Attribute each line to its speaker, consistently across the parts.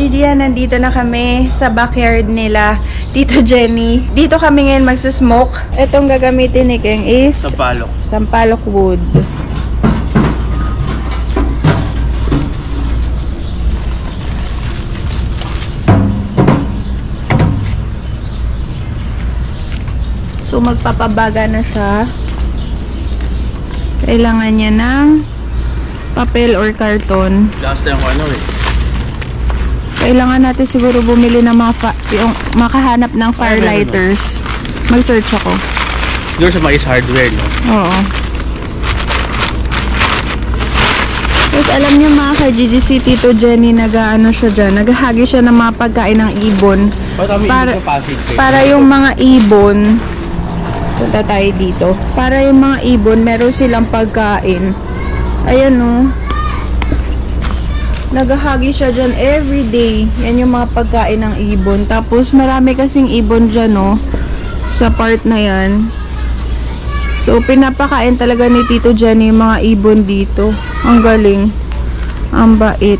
Speaker 1: Gigi, nandito na kami sa backyard nila, Tito Jenny. Dito kami ngayon magsusmoke. Itong gagamitin ni King is sampalok wood. So magpapabaga na siya. Kailangan niya ng papel or karton.
Speaker 2: Last time ano eh.
Speaker 1: Kailangan natin siguro bumili ng yung makahanap ng firelighters. Mag-search ako.
Speaker 2: Siguro sa Mais Hardware, no?
Speaker 1: Oo. Tapos alam niyo mga ka-GG, si Tito Jenny nag-ano siya dyan. Naghahagi siya ng mga pagkain ng ibon. Para yung mga ibon, punta tayo dito. Para yung mga ibon, meron silang pagkain. Ayan o. Naghahagi siya dyan everyday. Yan yung mga pagkain ng ibon. Tapos marami kasing ibon dyan o. Sa part na yan. So pinapakain talaga ni Tito Jenny yung mga ibon dito. Ang galing. Ang bait.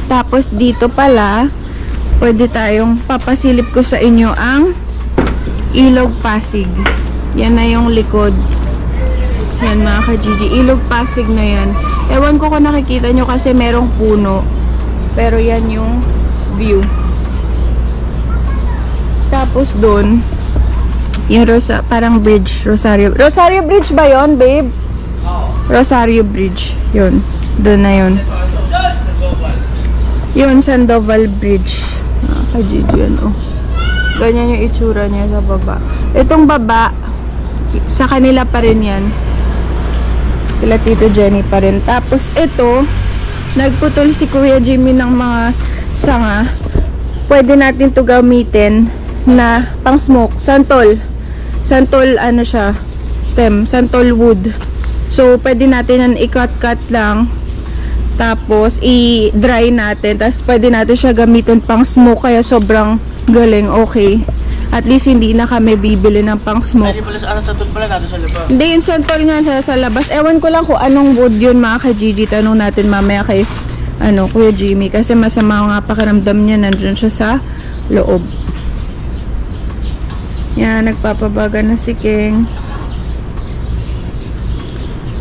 Speaker 1: Tapos dito pala, pwede tayong papasilip ko sa inyo ang Ilog Pasig. Yan na yung likod. Yan mga ka-GG. Ilog Pasig na yan. Ewan ko kung nakikita nyo kasi merong puno. Pero yan yung view. Tapos doon, yung parang bridge. Rosario Bridge ba yon, babe? Rosario Bridge. Yun. Doon na yun. Yun, Sandoval Bridge. Ka-GG yan, oh. Ganyan yung itsura niya sa baba. Itong baba, sa kanila pa rin yan. Kila Tito Jenny pa rin. Tapos ito, nagputol si Kuya Jimmy ng mga sanga. Pwede natin to gamitin na pang smoke. Santol. Santol ano siya, stem. Santol wood. So pwede natin yan i-cut-cut lang. Tapos i-dry natin. Tapos pwede natin siya gamitin pang smoke. Kaya sobrang galing, okay. At least hindi na kami bibili ng pang smoke.
Speaker 2: Hindi pala sa santol pala natin sa labas.
Speaker 1: Hindi, yung santol nga sa labas. Ewan ko lang kung anong wood yun mga ka-GG. Tanong natin mamaya kay Kuya Jimmy. Kasi masama nga pakiramdam niya. Nandun siya sa loob. Yan, nagpapabaga na si King.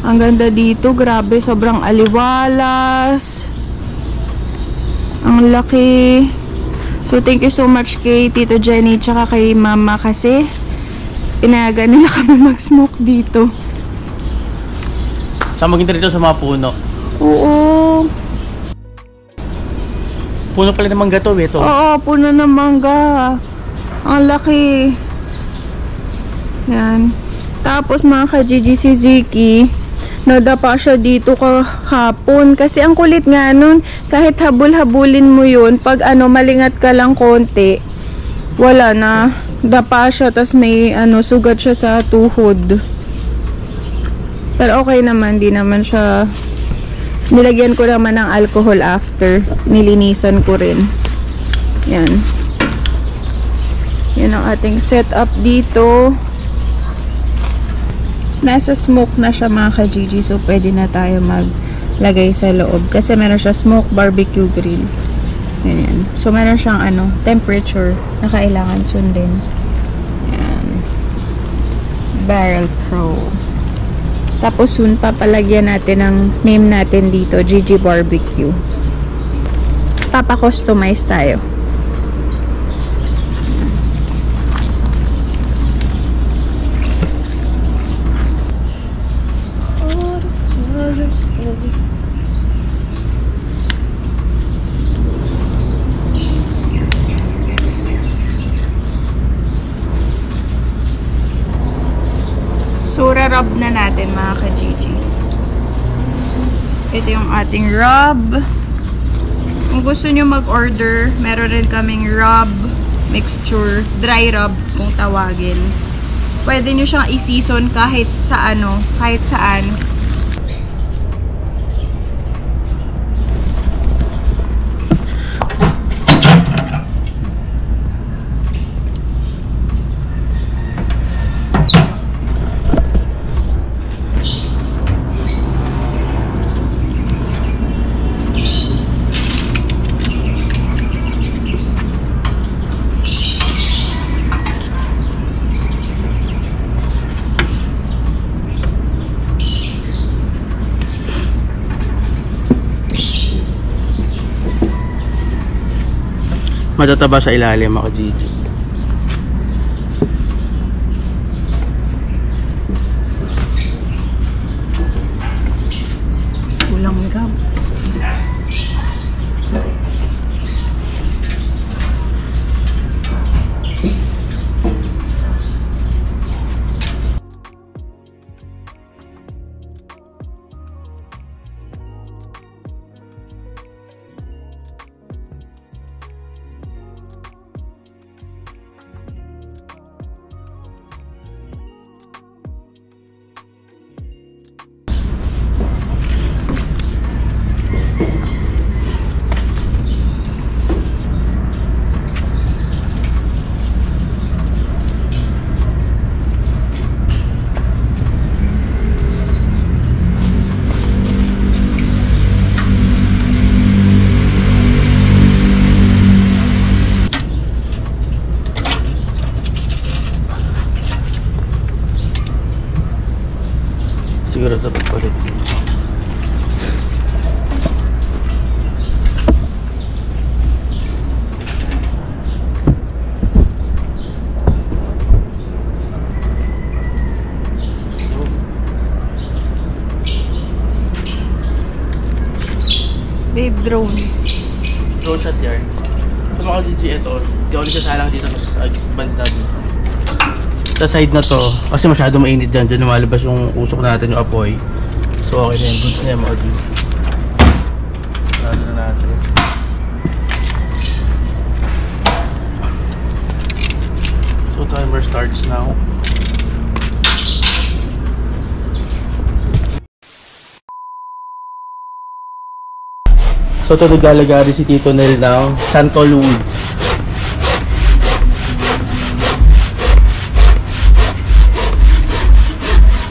Speaker 1: Ang ganda dito. Grabe, sobrang aliwalas. Ang laki. So, thank you so much kay Tito Jenny tsaka kay Mama kasi pinayagan nila kami mag-smoke dito.
Speaker 2: Saan maging dito sa mga puno?
Speaker 1: Oo.
Speaker 2: Puno pala ng mangga to, Beto.
Speaker 1: Oo, puno ng mangga. Ang laki. Yan. Tapos mga ka-GG si Ziki, nadapa siya dito kahapon. Kasi ang kulit nga nun, kahit habul-habulin mo yun, pag malingat ka lang konti, wala na. Dapa siya, tas may sugat siya sa tuhod. Pero okay naman, di naman siya. Nilagyan ko naman ng alcohol after. Nilinisan ko rin. Yan. Yan ang ating setup dito. Nasa smoke na siya mga ka-GG, so pwede na tayo maglagay sa loob kasi meron siya smoke barbecue grill. Ganyan. So meron siyang temperature na kailangan sundin. Yan. Barrel Pro. Tapos soon papalagyan natin ang name natin dito, GG Barbecue. Papa-customize tayo. So, rub na natin mga ka-GG. Ito yung ating rub. Kung gusto nyo mag-order, meron rin kaming rub mixture, dry rub kung tawagin. Pwede nyo siyang i-season kahit sa kahit saan.
Speaker 2: Matataba sa ilalim mga Gigi.
Speaker 1: Kulang gram.
Speaker 2: Siguro dapat ulit.
Speaker 1: Babe, drone.
Speaker 2: Drone shot yan. Sa mga Gigi, ito. Hindi ako nagsasalang dito sa banda dito. Sa side na to, kasi masyado mainit dyan. Dyan lumalabas yung usok natin, yung apoy. So okay na yun. Goods na yan mga Gigi. Sarado na natin. So timer starts now. So ito naglalagari si Tito Nel ng Santol wood.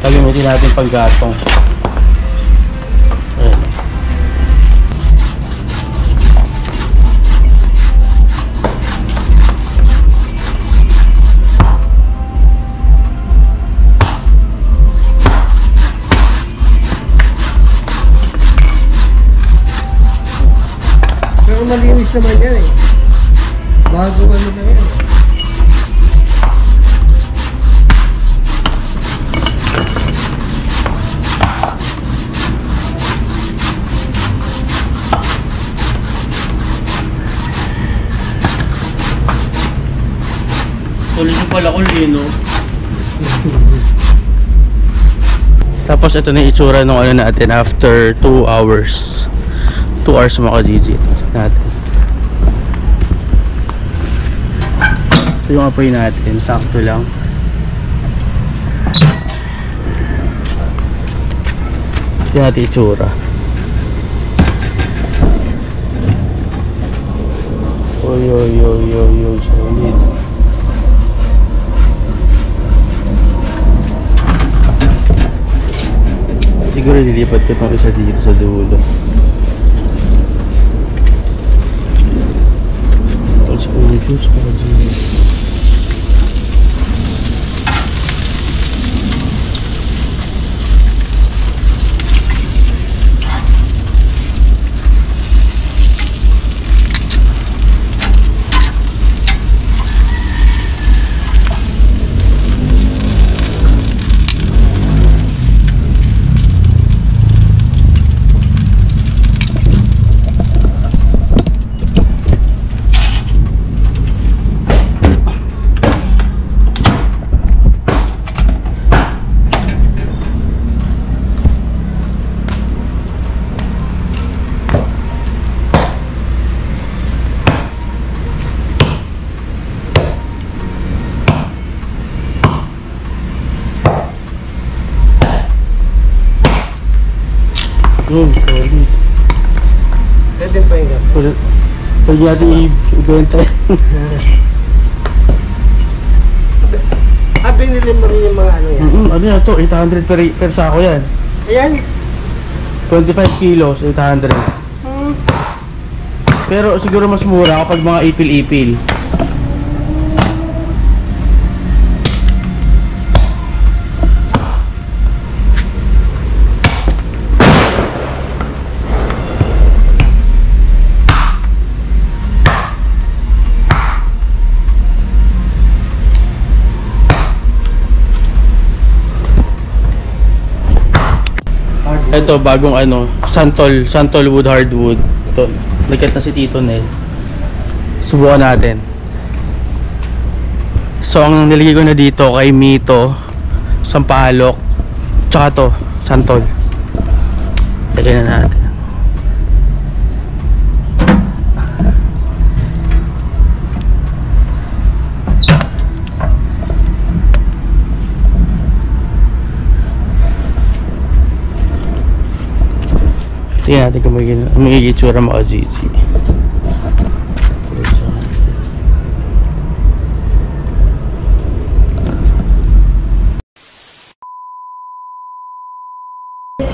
Speaker 2: Gagamitin natin panggatong. Ayan.
Speaker 3: Pero malinis naman yan eh. Bago ano na yan.
Speaker 2: Tuloy ko pala kung lino. Tapos ito na yung itsura ng ano natin after 2 hours. 2 hours mga Gigi natin. Ito yung apoy natin, sakto lang. Ito yung natin itsura. Oy oy oy oy oy, solid. Siguro lilipat ko itong isa dito sa dulo. Tapos kung juice pa dito. Solid.
Speaker 3: Pwede pa yung gato.
Speaker 2: Pwede natin i-benta.
Speaker 3: Binili mo rin yung mga ano yan?
Speaker 2: Ano yan to? 800 per sako yan.
Speaker 3: Ayan.
Speaker 2: 25 kilos, 800. Pero siguro mas mura kapag mga ipil-ipil. Ito, bagong ano, Santol wood hardwood. Ito, nagkat na si Tito Nel. Subukan natin. So, ang nilagay ko na dito kay Mito, Sampalok, tsaka to, Santol. Lagyan na natin. Tingnan natin kung may itsura mga GG.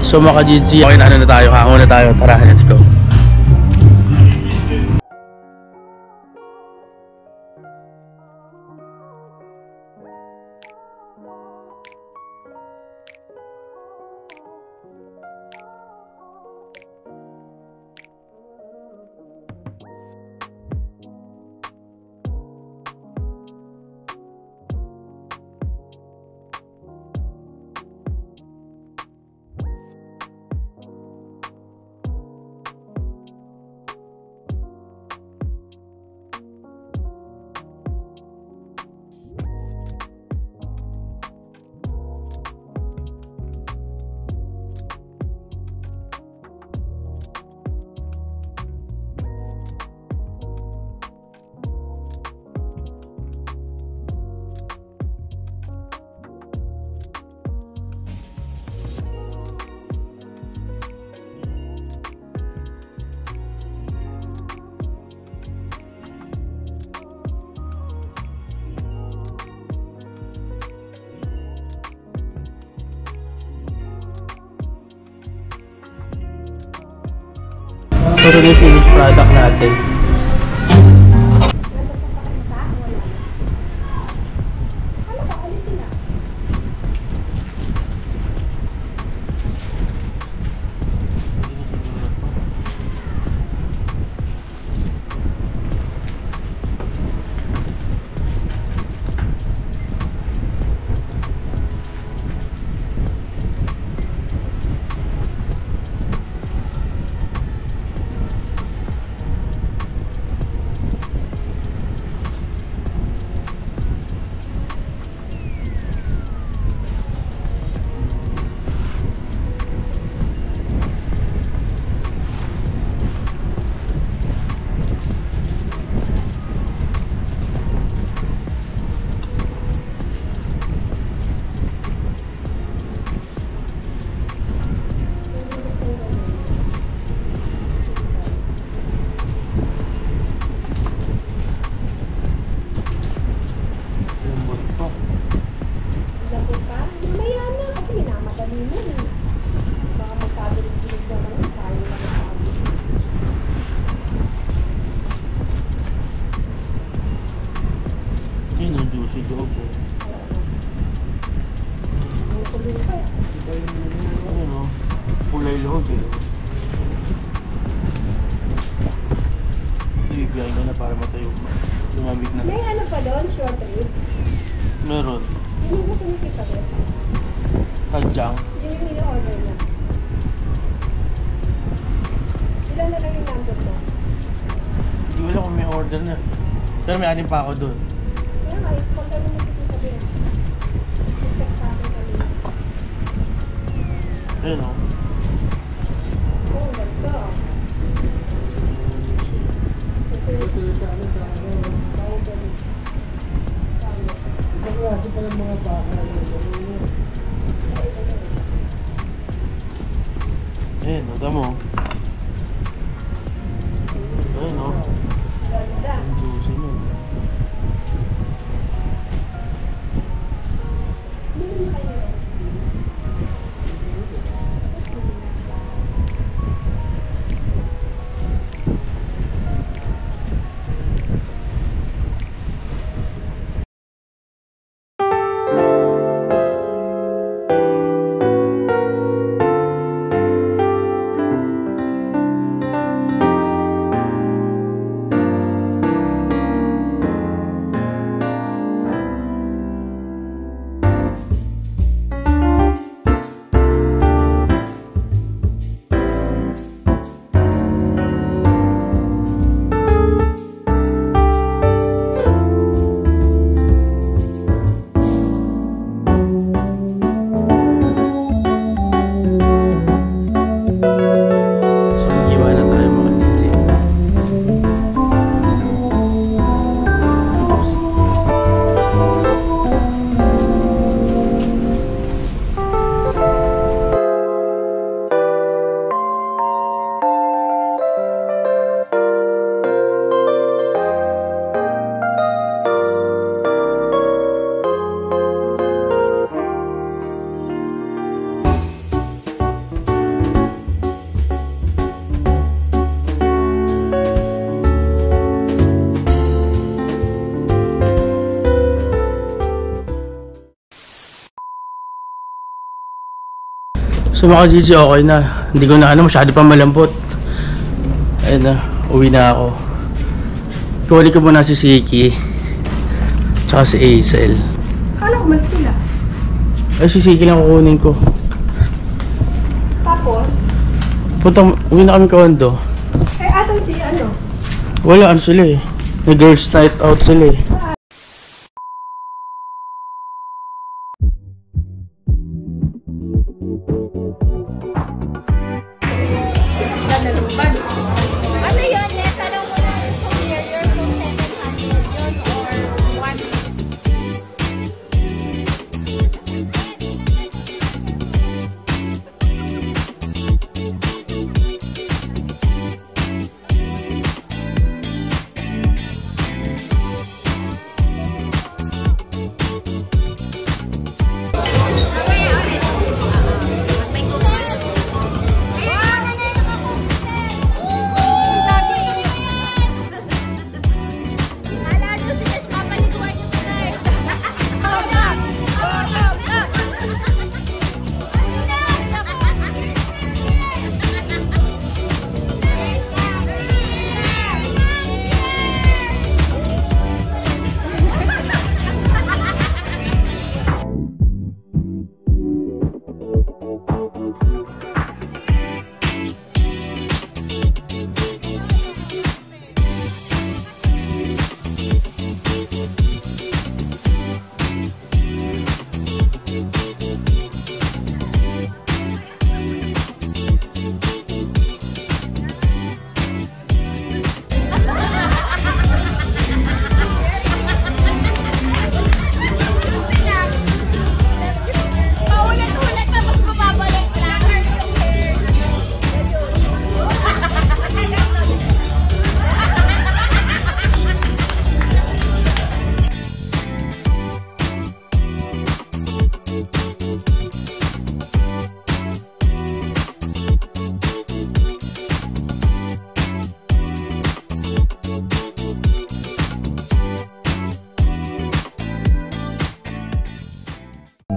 Speaker 2: So mga GG, okay na tayo, hango na tayo. Tara, let's go. So, ito yung finished product natin. Yun ang juicy loob po. Ayun o, kulay loob eh. So, ibigay ko na para matayo. Lumamig na.
Speaker 4: May ano pa doon? Short ribs?
Speaker 2: Meron.
Speaker 4: Hindi mo pinikita doon.
Speaker 2: Kadyang.
Speaker 4: Yun yung in-order na. Ilan na lang yung number mo?
Speaker 2: Hindi ko alam kung may order na. Pero may anim pa ako doon.
Speaker 4: Kaya nga, pagka mo pinikita doon. I-check sa akin kami.
Speaker 2: Ayun o.
Speaker 4: Oo, ganito.
Speaker 3: Kasi pala mga baka.
Speaker 2: Ayun o, tamo. Ayun o.
Speaker 4: Ganda.
Speaker 2: Ang juicy mo.
Speaker 4: Bili mo kayo.
Speaker 2: So mga Gigi, okay na. Hindi ko na masyado pa malambot. Ayun na, uwi na ako. Kunin ko muna si Siki. Tsaka si Hazel.
Speaker 1: Kala ko umalis sila.
Speaker 2: Ay, si Siki lang kukunin ko.
Speaker 1: Tapos?
Speaker 2: Uwi na kami kondo.
Speaker 1: Eh, asan si ano?
Speaker 2: Wala, sila eh. May girls night out sila eh.
Speaker 4: Ano yun? Tanong mo lang yung superior kung 700 yun or 1.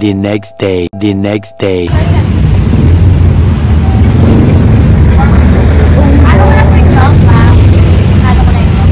Speaker 5: The next day.
Speaker 4: Ano ko na po yung job, ma'am? Ano ko na yung job?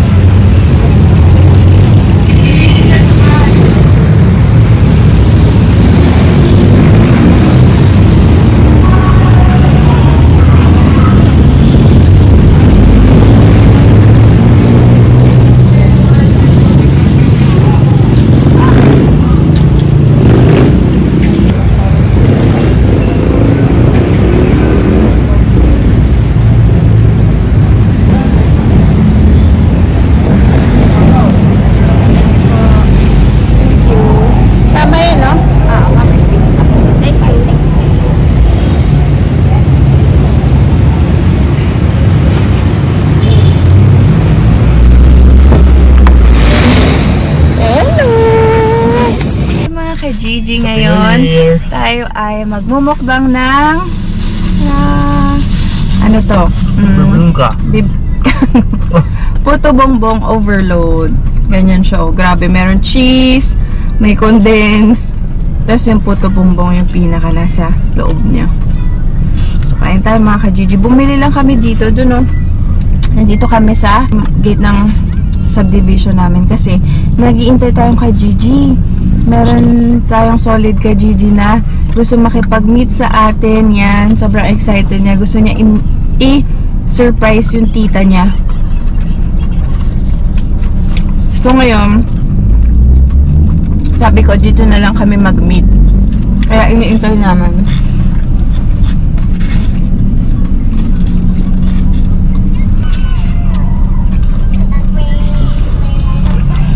Speaker 1: Tama yun, no?
Speaker 4: Thank you.
Speaker 1: Hello! Mga ka-Gigi, ngayon tayo ay magmumukbang ng ano to? Puto bongbong overload. Ganyan siya. Oh. Grabe, meron cheese, may condense, tapos yung puto bongbong yung pinaka nasa loob niya. So, kain tayo mga ka-Gigi. Bumili lang kami dito, dun, oh. Nandito kami sa gate ng subdivision namin kasi nag-iintay tayong ka-Gigi. Meron tayong solid ka-Gigi na gusto makipag-meet sa atin. Yan, sobrang excited niya. Gusto niya i-surprise yung tita niya. So ngayon, sabi ko dito na lang kami mag-meet. Kaya iniintay namin.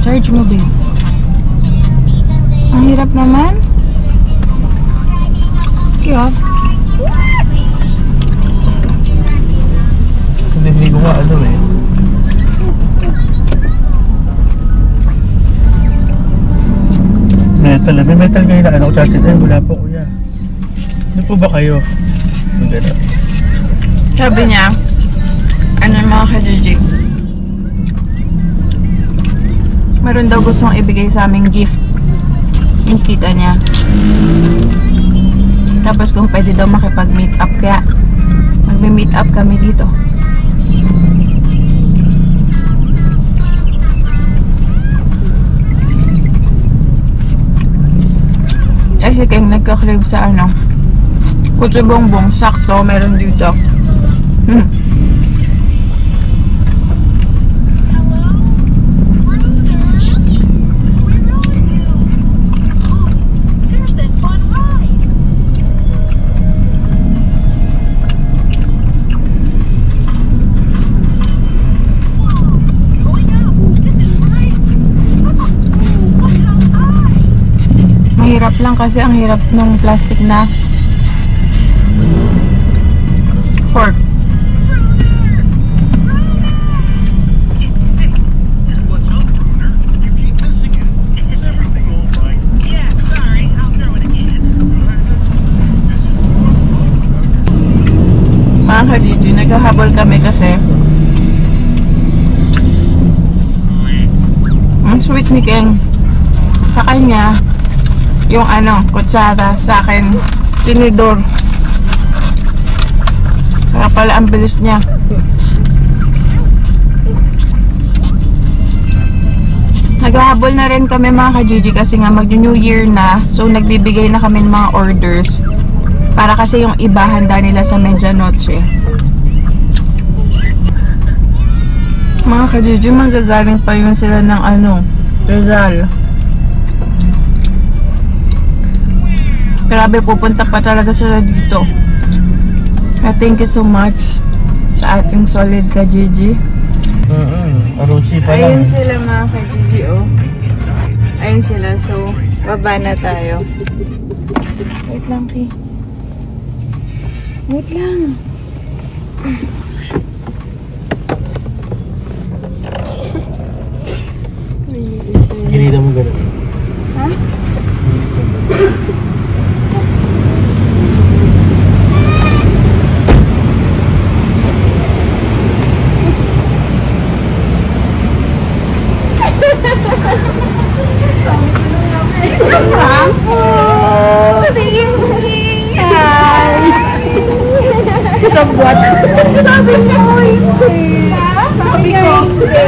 Speaker 1: Charge mo, babe. Ang hirap naman. Kaya,
Speaker 2: Hindi ko nga eh. Metal. May metal kayo na ano ko charted. Ay, wala po kuya. Ano po ba kayo? Ang gano'n.
Speaker 1: sabi niya, ano yung mga ka-Gigi, meron daw gustong ibigay sa aming gift yung tita niya. Tapos kung pwede daw makipag-meet up, kaya magme-meet up kami dito. Kasi kaya nagka-crave sa ano, kutsi bongbong, sakto, meron dito. Mahirap lang kasi ang hirap ng plastic na fork.
Speaker 6: What's up, Bruner? You keep missing it. Is everything all right? Yeah, sorry. I'll throw it again. This is
Speaker 1: Mga ka-Gigi, naghahabol kami kasi ang sweet ni Ken. Sa kanya yung ano, kutsara, sa akin tinidor. Kaya pala ang bilis niya. Naghahabol na rin kami mga ka-Gigi kasi nga mag-New Year na, so nagbibigay na kami ng mga orders para kasi yung iba handa nila sa medianoche. Mga ka-Gigi, magagaling pa yun sila ng ano, Rizal. Grabe, pupunta pa talaga sila dito. Thank you so much sa ating solid ka-Gigi.
Speaker 2: Aruchi pa lang.
Speaker 1: Ayun sila mga ka-Gigi, oh. Ayun sila, so baba na tayo. Wait lang, Ki. Wait lang.
Speaker 2: Ginida mo gano'n.
Speaker 1: Ha?
Speaker 4: Sabwat. Sabi niyo hindi. Sabi ko hindi.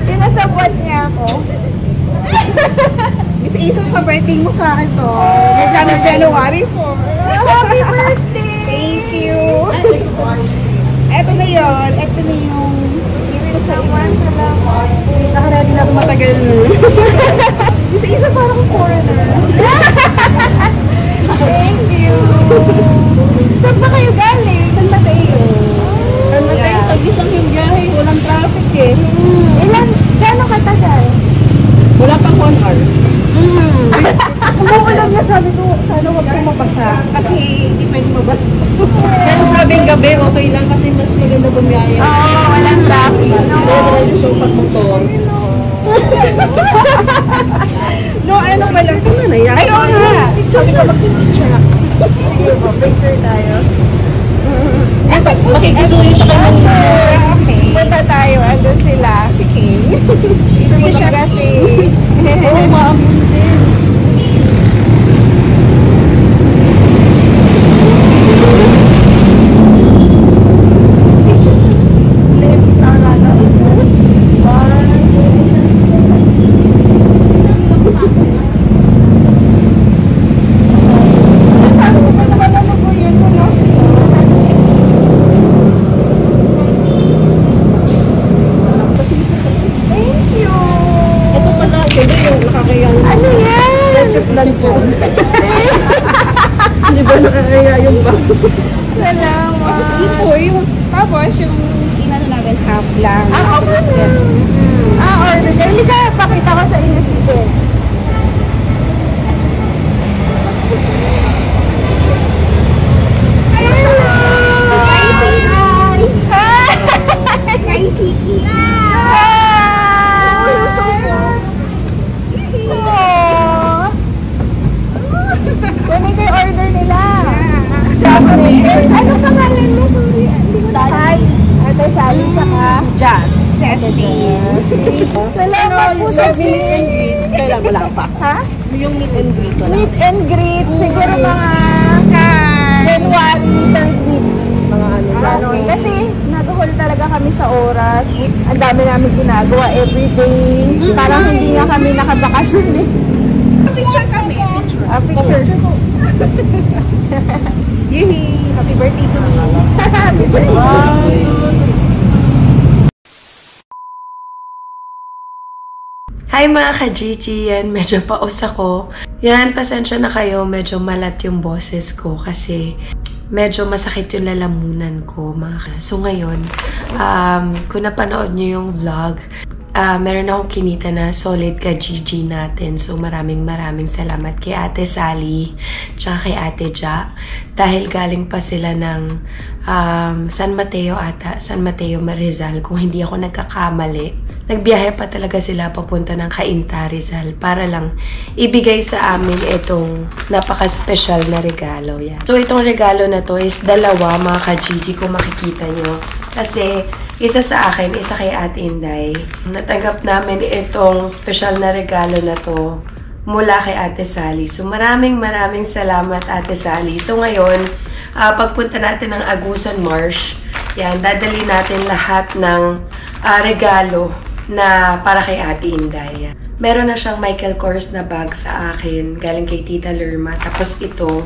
Speaker 4: Pinasabwat niya ako. Miss Isang, pa-birthday mo sa akin to. Miss Lano January 4. Happy birthday! Thank you. Eto na yun. Eto na yung gift sa inyo. Salamat. Nakaready na ako matagal. Miss Isang, parang foreigner. Thank you. Saan ba kayo galing? San Mateo. San Mateo, sa isang yung biyahe. Walang traffic eh. Gano'ng katagal? Wala pang 1 hour. Umuulan nga, sabi ko, sana huwag ko mabasa. Kasi hindi pwede mabasa. Kaya sabing gabi, okay lang kasi mas maganda bumiyaya. Oo, walang traffic. Dahil siya pag-motor. No, ano pa lang. Ay, oo nga. Sabi ko mag-picture ako. Picture tayo. Okay, gusto nyo siya kayo okay. Punta tayo. Andun sila. Si King. Si Chef kasi. Oo, maamul din. Hindi ba nakakaya yung bag? Salamat. Tapos yung inano namin half lang. Order. Hindi ka, pakita ko sa inyo si Ken. Hello! Hi, Siki! Hi, Siki! Kunin ko yung order nila. Ano pangalan mo? Sorry. Sally. Ate Sally saka Jazz. Jasmine. Salamat po sa feeling and greet. Wala pa. Ha?
Speaker 7: Yung meet and greet wala.
Speaker 4: Meet and greet. Siguro mga January 3rd week.
Speaker 7: Mga ano.
Speaker 4: Ganon. Kasi nag-hold talaga kami sa oras. Ang dami namin ginagawa everyday. Parang hindi nga kami nakabakasyon eh. Picture kami. Picture. Yee! Happy birthday to me. Happy birthday.
Speaker 8: Hi mga ka-Gigi! Yan, medyo paus ako. Yan, pasensya na kayo. Medyo malat yung boses ko kasi medyo masakit yung lalamunan ko. So ngayon, kung napanood nyo yung vlog, meron akong kinita na solid ka-Gigi natin. So maraming salamat kay Ate Sally tsaka kay Ate Ja. Dahil galing pa sila ng San Mateo Rizal. Kung hindi ako nagkakamali. Nagbiyahe pa talaga sila papunta ng Cainta, Rizal para lang ibigay sa amin itong napaka-special na regalo. Yan. So, itong regalo na to is dalawa, mga ka-Gigi, kung makikita nyo. Kasi, isa sa akin, isa kay Ate Inday. Natanggap namin itong special na regalo na to mula kay Ate Sally. So, maraming salamat, Ate Sally. So, ngayon, pagpunta natin ng Agusan Marsh, yan, dadali natin lahat ng regalo na para kay Ate Inday. Meron na siyang Michael Kors na bag sa akin, galing kay Tita Lerma. Tapos ito,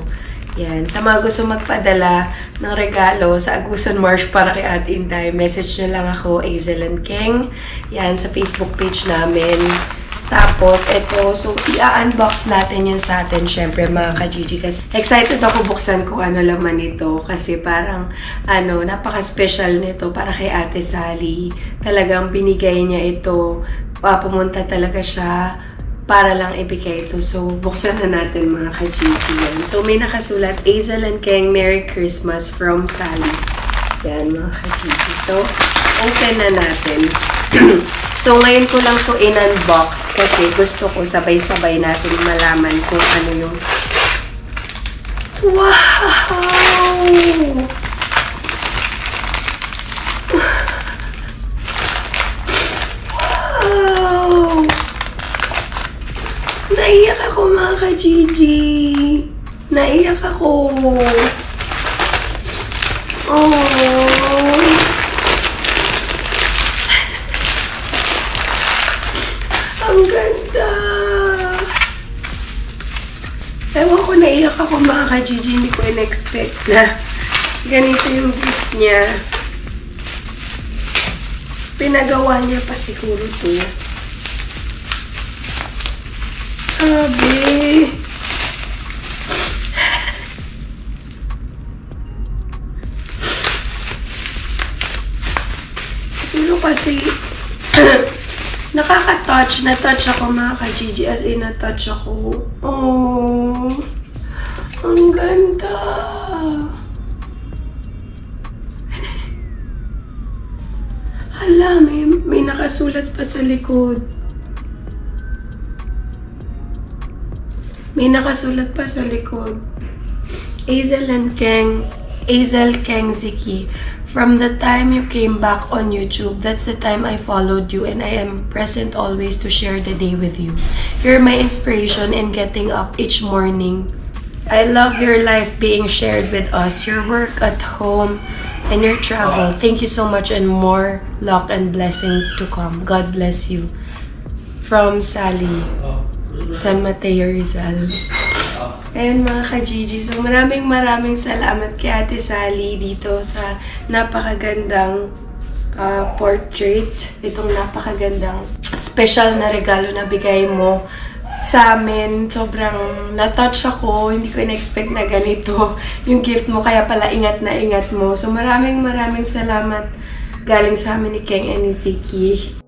Speaker 8: yan. Sa mga gusto magpadala ng regalo sa Agusan Marsh para kay Ate Inday, message nyo lang ako, Azel and King. Yan, sa Facebook page namin. Tapos, ito, so, i-unbox natin yun sa atin, syempre, mga ka-Gigi. Kasi excited ako buksan kung ano laman nito. Kasi parang, napaka-special nito para kay Ate Sally. Talagang binigay niya ito. Pumunta talaga siya para lang ibigay ito. So, buksan na natin, mga ka-Gigi. Yan. So, may nakasulat, Azel and King, Merry Christmas from Sally. Yan, mga ka-Gigi. So, open na natin. So, ngayon ko lang to in-unbox kasi gusto ko sabay-sabay natin malaman kung ano yung... Wow! Wow! Naiyak ako, mga ka-Gigi. Naiyak ako. Oh! Ang ganda! Ewan ko, naiyak ako, mga ka-Gigi. Hindi ko in-expect na ganito yung gift niya. Pinagawa niya pa siguro to. Sabi. Siguro kasi nakaka-touch. Na-touch ako, mga ka-Gigi. As in, na-touch ako. Oh, ang ganda. Hala, may nakasulat pa sa likod. May nakasulat pa sa likod. Azel Keng Ziki. From the time you came back on YouTube, that's the time I followed you and I am present always to share the day with you. You're my inspiration in getting up each morning. I love your life being shared with us, your work at home, and your travel. Thank you so much and more luck and blessing to come. God bless you. From Sally, San Mateo Rizal. Ayan, mga ka-Gigi. So, maraming salamat kay Ate Sally dito sa napakagandang portrait. Itong napakagandang special na regalo na bigay mo sa amin. Sobrang na-touch ako. Hindi ko in-expect na ganito yung gift mo. Kaya pala ingat na ingat mo. So, maraming salamat galing sa amin ni Keng and ni Ziki.